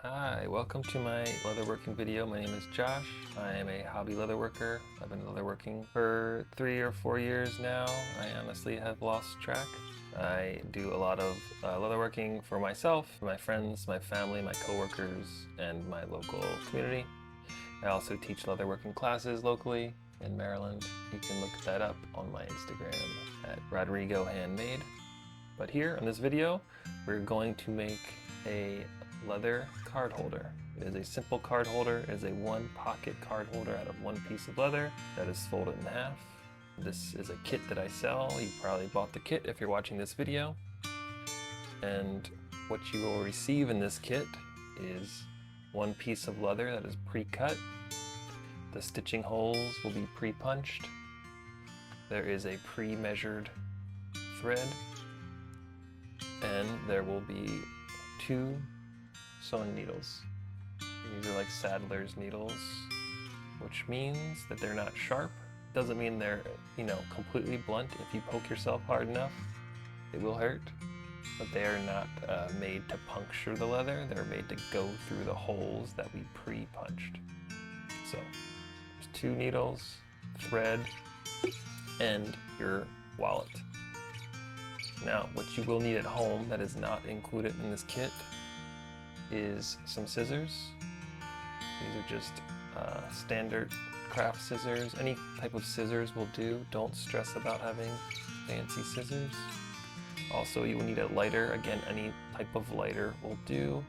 Hi, welcome to my leatherworking video. My name is Josh. I am a hobby leatherworker. I've been leatherworking for 3 or 4 years now. I honestly have lost track. I do a lot of leatherworking for myself, my friends, my family, my coworkers, and my local community. I also teach leatherworking classes locally in Maryland. You can look that up on my Instagram at Rodrigo Handmade. But here in this video, we're going to make a leather card holder. It is a simple card holder. It is a one pocket card holder out of one piece of leather that is folded in half. This is a kit that I sell. You probably bought the kit if you're watching this video. And what you will receive in this kit is one piece of leather that is pre-cut. The stitching holes will be pre-punched. There is a pre-measured thread, and there will be 2 sewing needles. These are like saddler's needles, which means that they're not sharp. Doesn't mean they're, completely blunt. If you poke yourself hard enough, it will hurt. But they are not made to puncture the leather. They're made to go through the holes that we pre-punched. So there's 2 needles, thread, and your wallet. Now, what you will need at home that is not included in this kit is some scissors. These are just standard craft scissors. Any type of scissors will do. Don't stress about having fancy scissors. Also, you will need a lighter. Again, any type of lighter will do.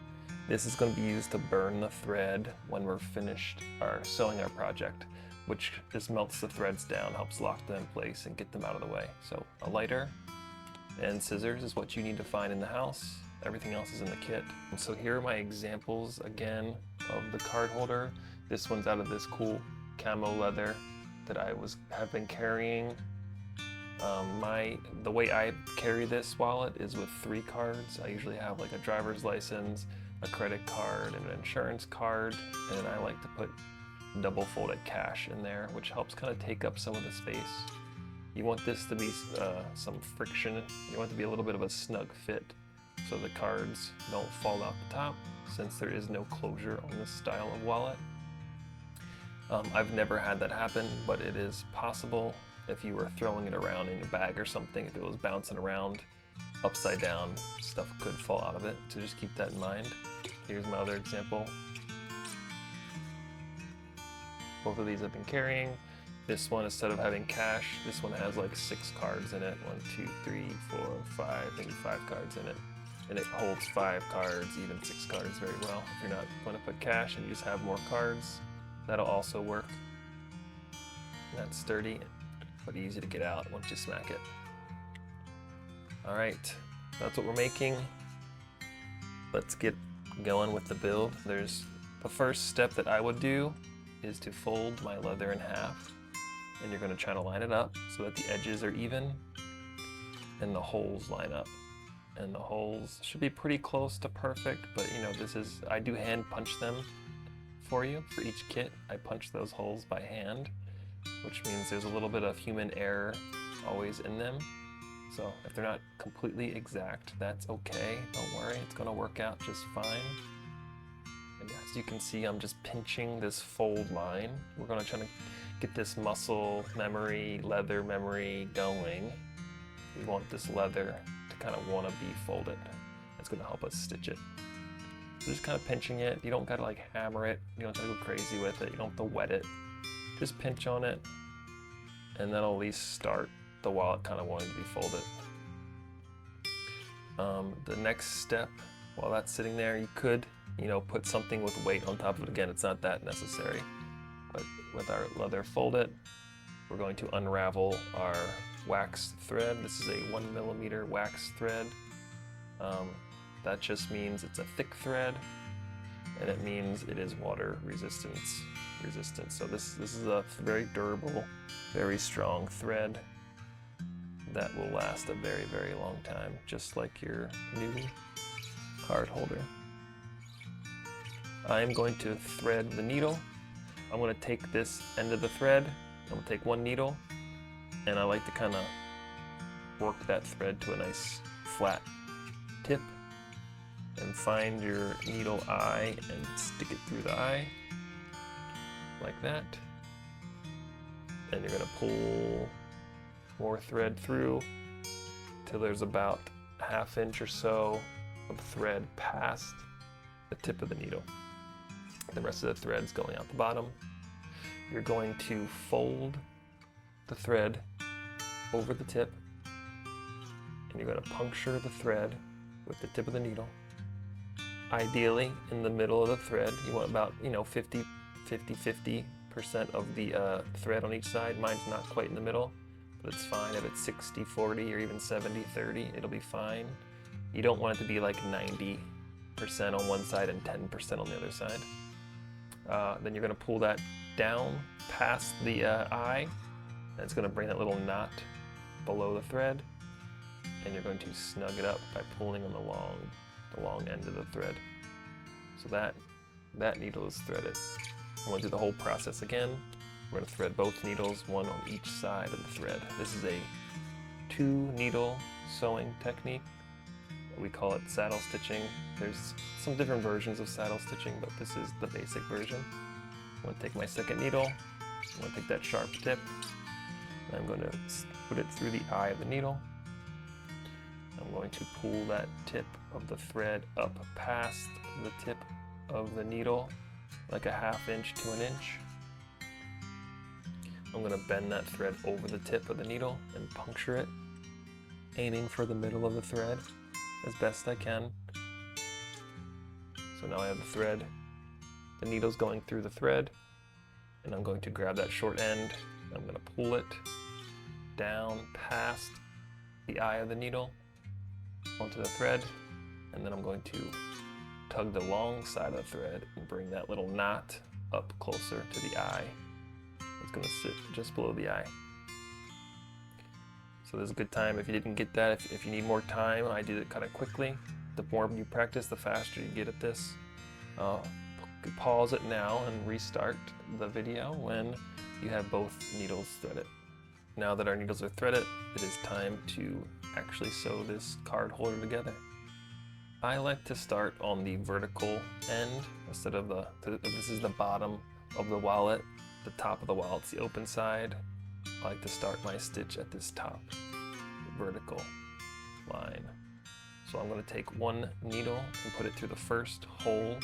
This is going to be used to burn the thread when we're finished sewing our project, which just melts the threads down, helps lock them in place and get them out of the way. So a lighter and scissors is what you need to find in the house. Everything else is in the kit. And so here are my examples again of the card holder. This one's out of this cool camo leather that I have been carrying. The way I carry this wallet is with 3 cards. I usually have like a driver's license, a credit card, and an insurance card, and I like to put double folded cash in there, which helps kind of take up some of the space. You want this to be some friction. You want it to be a little bit of a snug fit so the cards don't fall out the top, since there is no closure on this style of wallet. I've never had that happen, but it is possible if you were throwing it around in your bag or something. If it was bouncing around upside down, stuff could fall out of it, so just keep that in mind. Here's my other example. Both of these I've been carrying. This one, instead of having cash, this one has like 6 cards in it. 1, 2, 3, 4, 5, maybe 5 cards in it. And it holds 5 cards, even 6 cards very well. If you're not going to put cash and you just have more cards, that'll also work. And that's sturdy, but easy to get out once you smack it. All right, that's what we're making. Let's get going with the build. There's the first step that I would do is to fold my leather in half. And you're going to try to line it up so that the edges are even and the holes line up. And the holes should be pretty close to perfect, but I do hand punch them for you for each kit. I punch those holes by hand, which means there's a little bit of human error always in them. So if they're not completely exact, that's okay. Don't worry, it's going to work out just fine. And as you can see, I'm just pinching this fold line. We're going to try to get this muscle memory, leather memory going. We want this leather to kind of want to be folded. That's going to help us stitch it. So just kind of pinching it. You don't got to like hammer it. You don't have to go crazy with it. You don't have to wet it. Just pinch on it, and that'll at least start the wallet kind of wanting to be folded. The next step, while that's sitting there, you could put something with weight on top of it. Again, it's not that necessary. But with our leather folded, we're going to unravel our wax thread. This is a 1mm wax thread. That just means it's a thick thread, and it means it is water resistant. So this is a very durable, very strong thread that will last a very, very long time, just like your new card holder. I'm going to thread the needle. I'm going to take this end of the thread, I'm going to take one needle, and I like to kind of work that thread to a nice flat tip, and find your needle eye and stick it through the eye, like that. And you're gonna pull more thread through till there's about a ½ inch or so of thread past the tip of the needle. The rest of the thread's going out the bottom. You're going to fold the thread over the tip, and you're going to puncture the thread with the tip of the needle. Ideally, in the middle of the thread, you want about 50% of the thread on each side. Mine's not quite in the middle, but it's fine. If it's 60-40 or even 70-30, it'll be fine. You don't want it to be like 90% on one side and 10% on the other side. Then you're going to pull that down past the eye, and it's going to bring that little knot below the thread, and you're going to snug it up by pulling on the long end of the thread. So that needle is threaded. I'm going to do the whole process again. We're going to thread both needles, one on each side of the thread. This is a 2-needle sewing technique. We call it saddle stitching. There's some different versions of saddle stitching, but this is the basic version. I'm going to take my second needle, I'm going to take that sharp tip, and I'm going to put it through the eye of the needle. I'm going to pull that tip of the thread up past the tip of the needle, like a ½ inch to an inch. I'm going to bend that thread over the tip of the needle and puncture it, aiming for the middle of the thread as best I can. So now I have the thread, the needle's going through the thread, and I'm going to grab that short end, and I'm going to pull it down past the eye of the needle onto the thread, and then I'm going to tug the long side of the thread and bring that little knot up closer to the eye. It's going to sit just below the eye. So this is a good time if you didn't get that. If you need more time, I did it kind of quickly. The more you practice, the faster you get at this. Pause it now and restart the video when you have both needles threaded. Now that our needles are threaded, it is time to actually sew this card holder together. I like to start on the vertical end instead of this is the bottom of the wallet, the top of the wallet's the open side. I like to start my stitch at this top vertical line. So I'm going to take one needle and put it through the first hole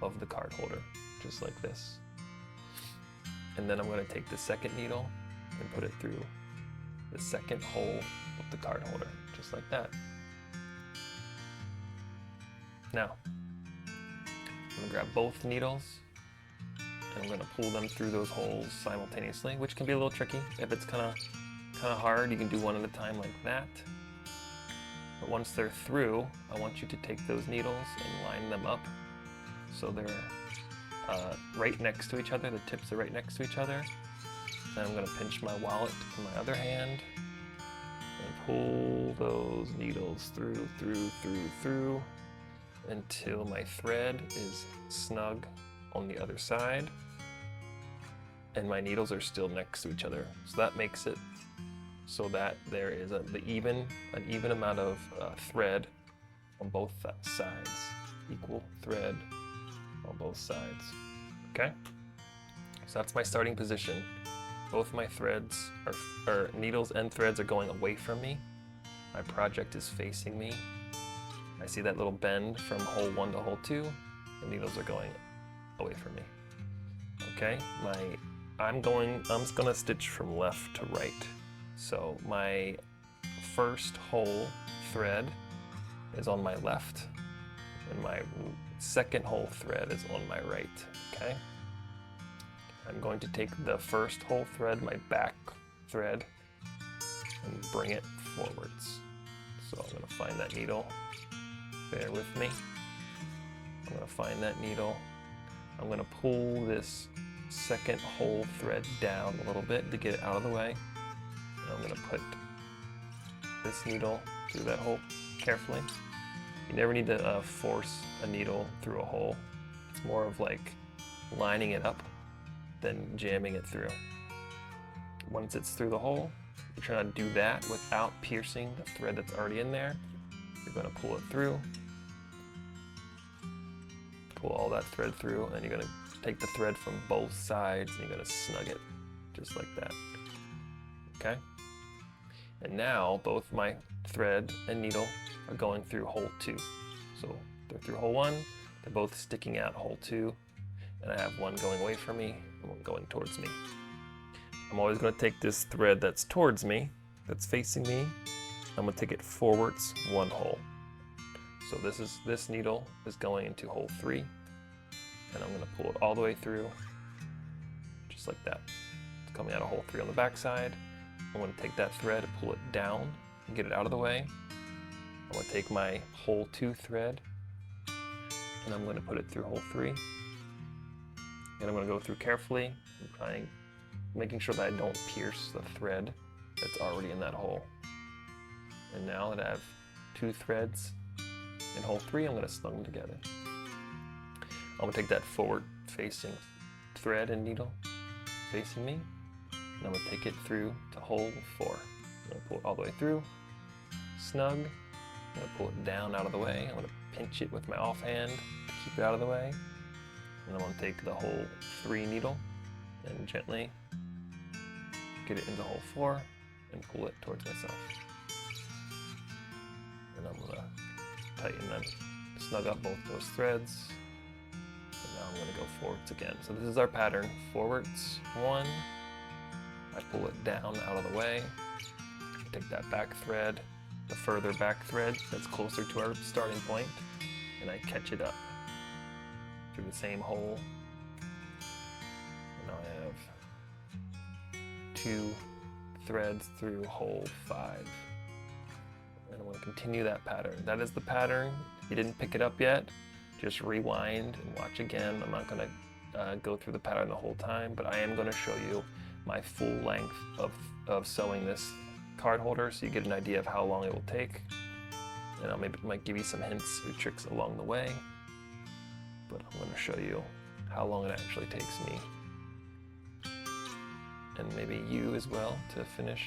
of the card holder, just like this. And then I'm going to take the second needle and put it through the second hole of the card holder, just like that. Now, I'm going to grab both needles and I'm going to pull them through those holes simultaneously, which can be a little tricky. If it's kind of hard, you can do one at a time like that. But once they're through, I want you to take those needles and line them up so they're right next to each other. The tips are right next to each other. Then I'm going to pinch my wallet in my other hand and pull those needles through until my thread is snug on the other side and my needles are still next to each other. So that makes it so that there is an even amount of thread on both sides. Equal thread on both sides. Okay? So that's my starting position. Both my threads or needles and threads are going away from me. My project is facing me. I see that little bend from hole 1 to hole 2. The needles are going away from me. Okay, I'm just gonna stitch from left to right. So my first hole thread is on my left, and my second hole thread is on my right. Okay. I'm going to take the first hole thread, my back thread, and bring it forwards. So I'm going to find that needle. Bear with me. I'm going to find that needle. I'm going to pull this second hole thread down a little bit to get it out of the way. And I'm going to put this needle through that hole carefully. You never need to force a needle through a hole. It's more of like lining it up than jamming it through. Once it's through the hole, you're trying to do that without piercing the thread that's already in there. You're going to pull it through pull all that thread through, and then you're gonna take the thread from both sides and you're gonna snug it, just like that. Okay? And now both my thread and needle are going through hole 2. So they're through hole 1, they're both sticking out hole 2, and I have one going away from me and one going towards me. I'm always going to take this thread that's towards me, that's facing me, I'm going to take it forwards 1 hole. So this needle is going into hole 3, and I'm going to pull it all the way through, just like that. It's coming out of hole 3 on the back side. I'm going to take that thread and pull it down and get it out of the way. I'm going to take my hole 2 thread and I'm going to put it through hole 3. And I'm going to go through carefully, making sure that I don't pierce the thread that's already in that hole. And now that I have 2 threads in hole 3, I'm going to snug them together. I'm going to take that forward facing thread and needle facing me, and I'm going to take it through to hole 4. I'm going to pull it all the way through, snug. I'm going to pull it down out of the way. I'm going to pinch it with my offhand to keep it out of the way. And I'm going to take the hole 3 needle and gently get it into hole 4 and pull it towards myself. And I'm going to tighten and snug up both those threads. And now I'm going to go forwards again. So this is our pattern. Forwards 1. I pull it down out of the way. I take that back thread, the further back thread that's closer to our starting point, and I catch it up through the same hole. And now I have 2 threads through hole 5. And I'm going to continue that pattern. That is the pattern. If you didn't pick it up yet, just rewind and watch again. I'm not going to go through the pattern the whole time, but I am going to show you my full length of sewing this card holder so you get an idea of how long it will take. And I might give you some hints or tricks along the way, but I'm going to show you how long it actually takes me, and maybe you as well, to finish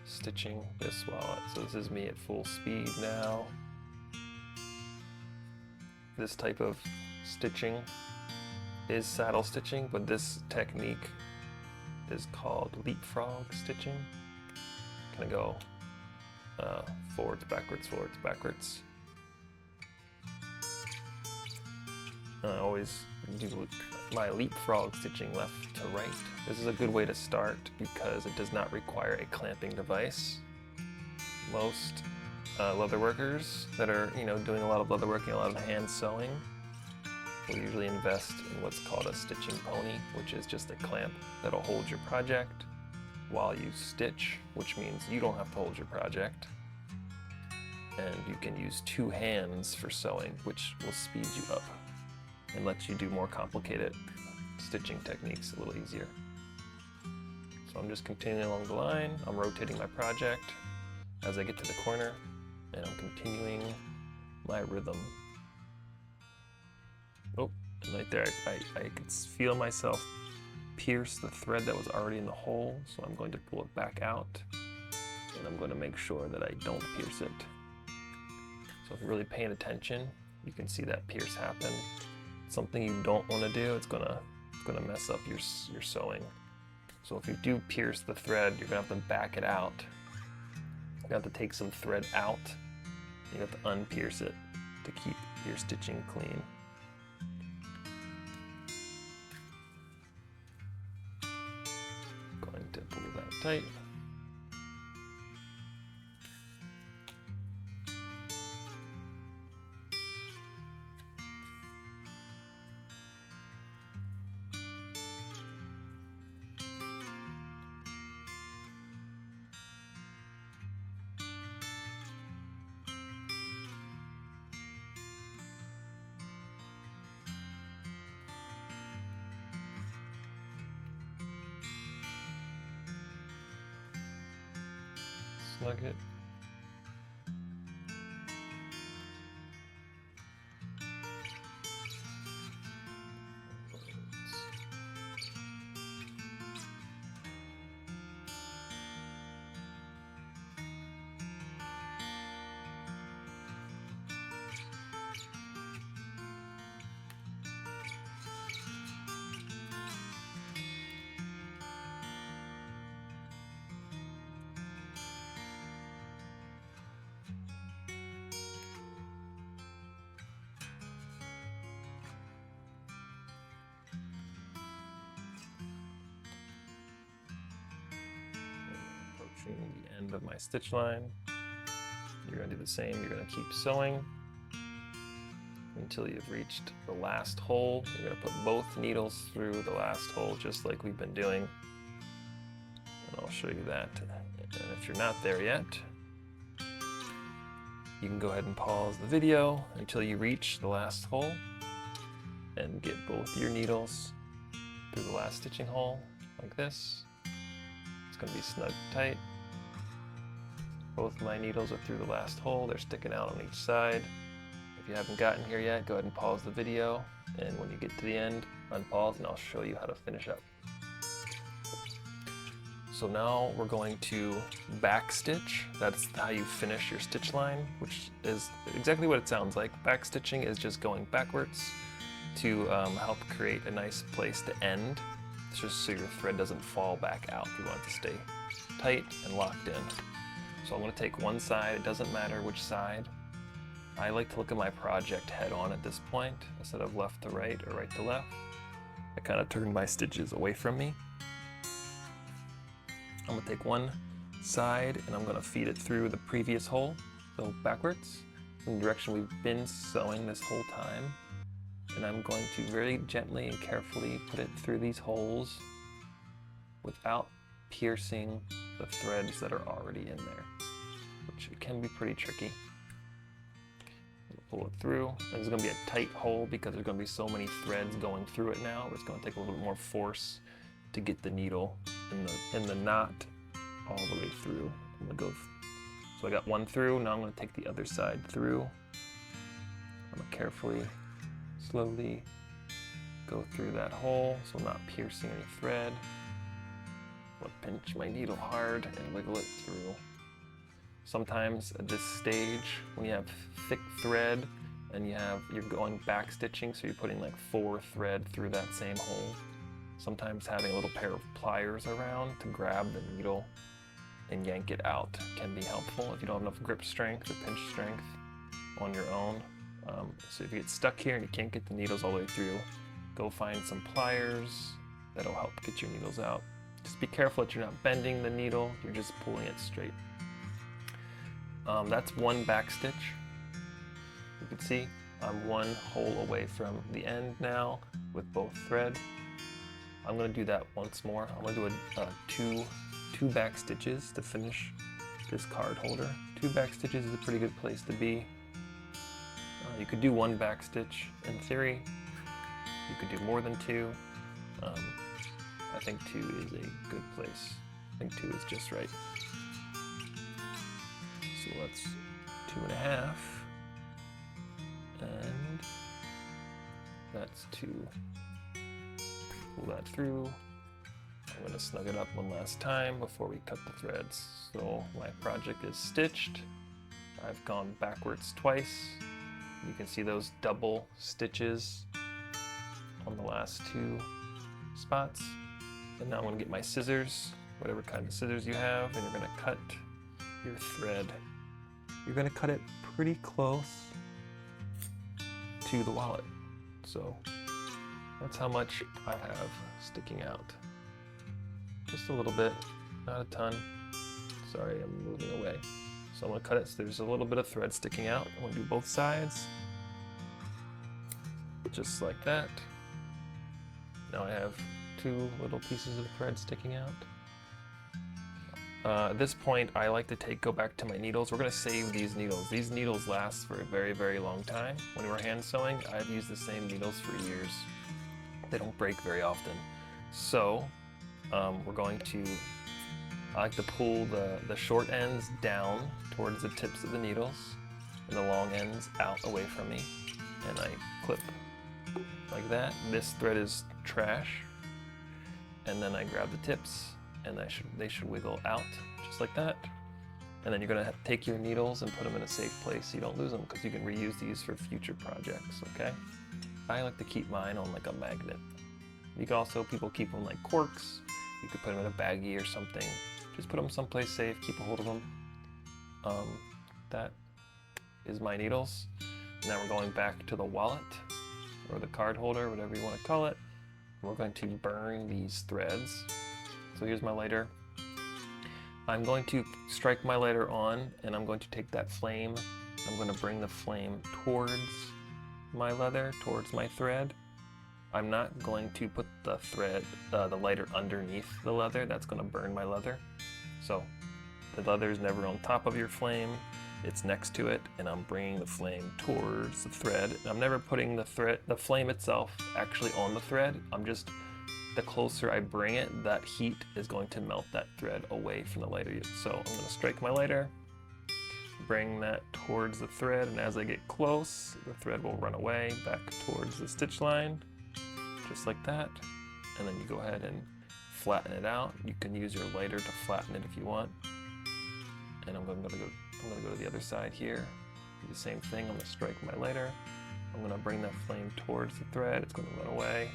stitching this so this is me at full speed now. This type of stitching is saddle stitching, but this technique is called leapfrog stitching. Kind of go forwards, backwards, forwards, backwards. I always do my leapfrog stitching left to right. This is a good way to start because it does not require a clamping device. Most leatherworkers that are doing a lot of leatherworking, a lot of hand sewing, will usually invest in what's called a stitching pony, which is just a clamp that'll hold your project while you stitch, which means you don't have to hold your project. And you can use 2 hands for sewing, which will speed you up and let you do more complicated stitching techniques a little easier. So I'm just continuing along the line. I'm rotating my project as I get to the corner, and I'm continuing my rhythm. Oh, and right there, I could feel myself pierce the thread that was already in the hole, so I'm going to pull it back out, and I'm going to make sure that I don't pierce it. So if you're really paying attention, you can see that pierce happen. Something you don't want to do, it's gonna mess up your sewing. So if you do pierce the thread, you're gonna have to back it out. You're gonna have to take some thread out. You have to unpierce it to keep your stitching clean. Going to pull that tight. Snug it. approaching the end of my stitch line. You're going to do the same. You're going to keep sewing until you've reached the last hole. You're going to put both needles through the last hole, just like we've been doing. And I'll show you that. And if you're not there yet, you can go ahead and pause the video until you reach the last hole and get both your needles through the last stitching hole like this. It's going to be snug tight. Both my needles are through the last hole. They're sticking out on each side. If you haven't gotten here yet, go ahead and pause the video, and when you get to the end, unpause and I'll show you how to finish up. So now we're going to back stitch. That's how you finish your stitch line, which is exactly what it sounds like. Back stitching is just going backwards to help create a nice place to end. It's just so your thread doesn't fall back out. You want it to stay tight and locked in. So I'm going to take one side. It doesn't matter which side. I like to look at my project head on at this point instead of left to right or right to left. I kind of turn my stitches away from me. I'm going to take one side and I'm going to feed it through the previous hole, so backwards, in the direction we've been sewing this whole time. And I'm going to very gently and carefully put it through these holes without piercing the threads that are already in there, which can be pretty tricky. Pull it through. It's going to be a tight hole because there's going to be so many threads going through it now. It's going to take a little bit more force to get the needle in the knot all the way through. So I got one through. Now I'm going to take the other side through. I'm going to carefully, slowly go through that hole, so I'm not piercing any thread. I'm going to pinch my needle hard and wiggle it through. Sometimes at this stage, when you have thick thread and you're going back stitching, so you're putting like 4 thread through that same hole, sometimes having a little pair of pliers around to grab the needle and yank it out can be helpful if you don't have enough grip strength or pinch strength on your own. So if you get stuck here and you can't get the needles all the way through, go find some pliers. That'll help get your needles out. Just be careful that you're not bending the needle, you're just pulling it straight. That's one back stitch. You can see I'm one hole away from the end now with both thread. I'm going to do that once more. I'm going to do two back stitches to finish this card holder. 2 back stitches is a pretty good place to be. You could do 1 back stitch in theory. You could do more than 2. I think 2 is a good place. I think 2 is just right. So that's 2.5, and that's 2. Pull that through. I'm going to snug it up one last time before we cut the threads. So my project is stitched. I've gone backwards twice. You can see those double stitches on the last 2 spots. And now I'm going to get my scissors, whatever kind of scissors you have, and you're going to cut your thread. You're going to cut it pretty close to the wallet. So that's how much I have sticking out. Just a little bit, not a ton. Sorry, I'm moving away. So I'm going to cut it so there's a little bit of thread sticking out. I'm going to do both sides, just like that. Now I have 2 little pieces of thread sticking out. At this point, I like to go back to my needles. We're going to save these needles. These needles last for a very, very long time. When we're hand sewing, I've used the same needles for years. They don't break very often. So we're going to, I like to pull the short ends down towards the tips of the needles and the long ends out away from me. And I clip like that. This thread is trash. And then I grab the tips and they should wiggle out just like that. And then you're going to take your needles and put them in a safe place so you don't lose them, because you can reuse these for future projects, okay? I like to keep mine on like a magnet. You can also, people keep them like corks. You could put them in a baggie or something. Just put them someplace safe, keep a hold of them. That is my needles. Now we're going back to the wallet or the card holder, whatever you want to call it. We're going to burn these threads. So here's my lighter. I'm going to strike my lighter on, and I'm going to take that flame. I'm going to bring the flame towards my leather, towards my thread. I'm not going to put the thread, the lighter underneath the leather. That's going to burn my leather. So the leather is never on top of your flame. It's next to it, and I'm bringing the flame towards the thread. I'm never putting the flame itself actually on the thread. The closer I bring it, that heat is going to melt that thread away from the lighter. So I'm going to strike my lighter, bring that towards the thread, and as I get close, the thread will run away back towards the stitch line, just like that. And then you go ahead and flatten it out. You can use your lighter to flatten it if you want. And I'm going to go to the other side here. Do the same thing. I'm going to strike my lighter. I'm going to bring that flame towards the thread. It's going to run away.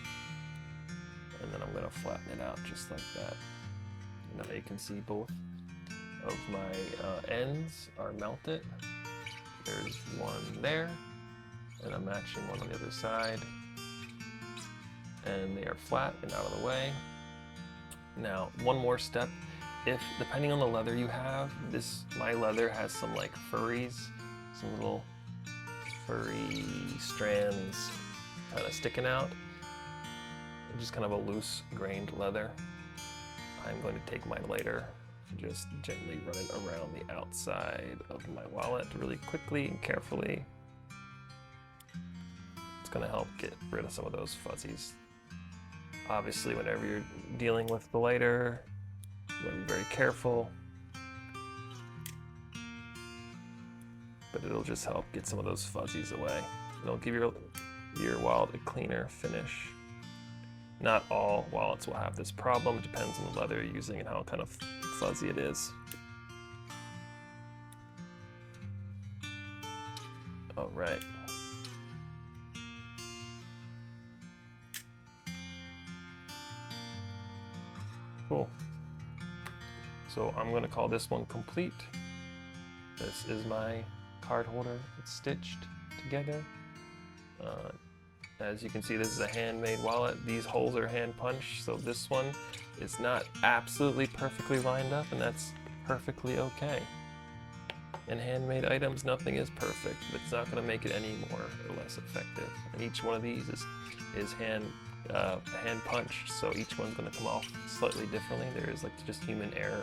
And then I'm going to flatten it out just like that. Now you can see both of my ends are melted. There's one there, and I'm matching one on the other side. And they are flat and out of the way. Now, one more step. Depending on the leather you have, my leather has some like furries, some little furry strands kind of sticking out. Just kind of a loose grained leather. I'm going to take my lighter, just gently run it around the outside of my wallet really quickly and carefully. It's going to help get rid of some of those fuzzies. Obviously, whenever you're dealing with the lighter, you want to be very careful, but it'll just help get some of those fuzzies away. It'll give your wallet a cleaner finish. Not all wallets will have this problem. It depends on the leather you're using and how kind of fuzzy it is. All right. Cool. So I'm going to call this one complete. This is my card holder. It's stitched together. As you can see, this is a handmade wallet. These holes are hand punched, so this one is not absolutely perfectly lined up, and that's perfectly okay. In handmade items, nothing is perfect, but it's not going to make it any more or less effective. And each one of these is hand punched, so each one's going to come off slightly differently. There is like just human error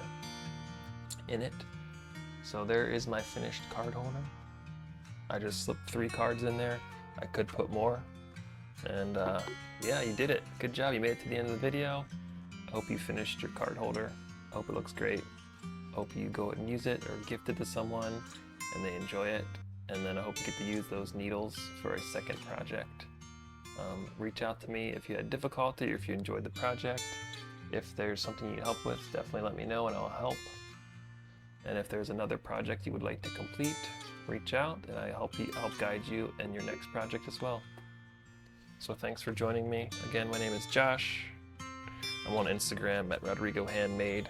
in it. So there is my finished card holder. I just slipped 3 cards in there. I could put more. And yeah, you did it. Good job. You made it to the end of the video. I hope you finished your card holder. I hope it looks great. I hope you go and use it or gift it to someone and they enjoy it. And then I hope you get to use those needles for a second project. Reach out to me if you had difficulty or if you enjoyed the project. If there's something you need help with, definitely let me know and I'll help. And if there's another project you would like to complete, reach out and I help guide you in your next project as well. So thanks for joining me. Again, my name is Josh. I'm on Instagram at Rodrigo Handmade.